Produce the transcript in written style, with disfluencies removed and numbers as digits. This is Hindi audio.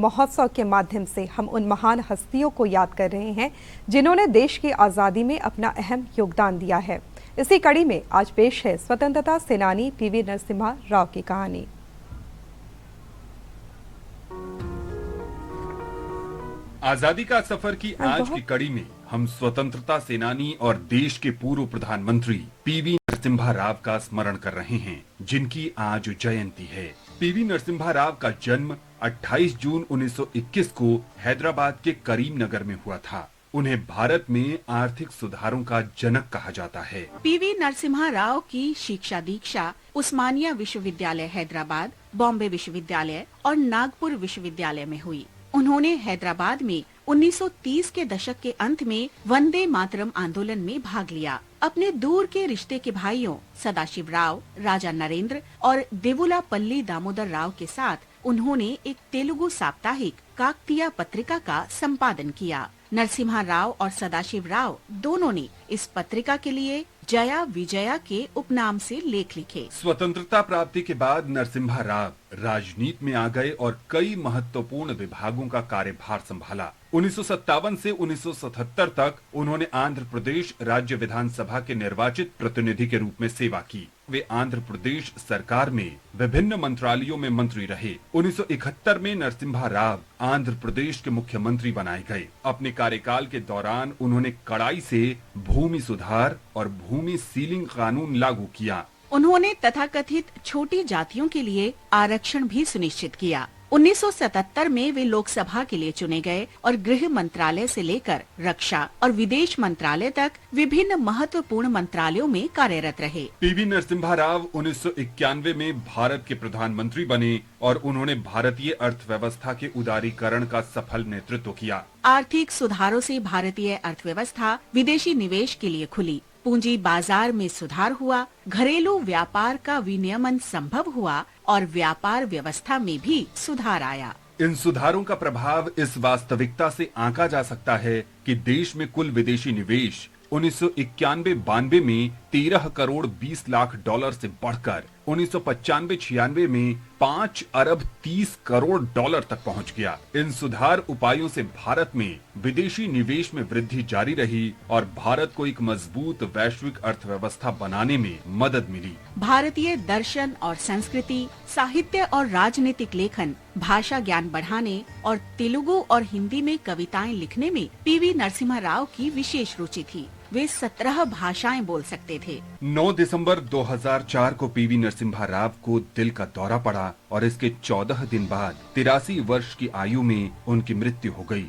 महोत्सव के माध्यम से हम उन महान हस्तियों को याद कर रहे हैं जिन्होंने देश की आज़ादी में अपना अहम योगदान दिया है। इसी कड़ी में आज पेश है स्वतंत्रता सेनानी पीवी नरसिम्हा राव की कहानी। आजादी का सफर की आज की कड़ी में हम स्वतंत्रता सेनानी और देश के पूर्व प्रधानमंत्री पीवी नरसिम्हा राव का स्मरण कर रहे हैं, जिनकी आज जयंती है। पीवी नरसिम्हा राव का जन्म 28 जून 1921 को हैदराबाद के करीमनगर में हुआ था। उन्हें भारत में आर्थिक सुधारों का जनक कहा जाता है। पीवी नरसिम्हा राव की शिक्षा दीक्षा उस्मानिया विश्वविद्यालय हैदराबाद, बॉम्बे विश्वविद्यालय और नागपुर विश्वविद्यालय में हुई। उन्होंने हैदराबाद में 1930 के दशक के अंत में वंदे मातरम आंदोलन में भाग लिया। अपने दूर के रिश्ते के भाइयों सदाशिव राव, राजा नरेंद्र और देवुलापल्ली दामोदर राव के साथ उन्होंने एक तेलुगु साप्ताहिक काकतीय पत्रिका का संपादन किया। नरसिम्हा राव और सदाशिव राव दोनों ने इस पत्रिका के लिए जया विजया के उपनाम से लेख लिखे। स्वतंत्रता प्राप्ति के बाद नरसिम्हा राव राजनीति में आ गए और कई महत्वपूर्ण विभागों का कार्यभार संभाला। 1957 से 1977 तक उन्होंने आंध्र प्रदेश राज्य विधानसभा के निर्वाचित प्रतिनिधि के रूप में सेवा की। वे आंध्र प्रदेश सरकार में विभिन्न मंत्रालयों में मंत्री रहे। 1971 में नरसिम्हा राव आंध्र प्रदेश के मुख्यमंत्री बनाए गए। अपने कार्यकाल के दौरान उन्होंने कड़ाई से भूमि सुधार और भूमि सीलिंग कानून लागू किया। उन्होंने तथाकथित छोटी जातियों के लिए आरक्षण भी सुनिश्चित किया। 1977 में वे लोकसभा के लिए चुने गए और गृह मंत्रालय से लेकर रक्षा और विदेश मंत्रालय तक विभिन्न महत्वपूर्ण मंत्रालयों में कार्यरत रहे। पीवी नरसिम्हा राव 1991 में भारत के प्रधानमंत्री बने और उन्होंने भारतीय अर्थव्यवस्था के उदारीकरण का सफल नेतृत्व किया। आर्थिक सुधारों से भारतीय अर्थव्यवस्था विदेशी निवेश के लिए खुली। पूंजी बाजार में सुधार हुआ, घरेलू व्यापार का विनियमन संभव हुआ और व्यापार व्यवस्था में भी सुधार आया। इन सुधारों का प्रभाव इस वास्तविकता से आंका जा सकता है कि देश में कुल विदेशी निवेश 1991-92 में 13 करोड़ 20 लाख डॉलर से बढ़कर 1995-96 में 5 अरब 30 करोड़ डॉलर तक पहुंच गया। इन सुधार उपायों से भारत में विदेशी निवेश में वृद्धि जारी रही और भारत को एक मजबूत वैश्विक अर्थव्यवस्था बनाने में मदद मिली। भारतीय दर्शन और संस्कृति, साहित्य और राजनीतिक लेखन, भाषा ज्ञान बढ़ाने और तेलुगु और हिंदी में कविताएं लिखने में पीवी नरसिम्हा राव की विशेष रुचि थी। वे 17 भाषाएं बोल सकते थे। 9 दिसंबर 2004 को पीवी नरसिम्हा राव को दिल का दौरा पड़ा और इसके 14 दिन बाद 83 वर्ष की आयु में उनकी मृत्यु हो गई।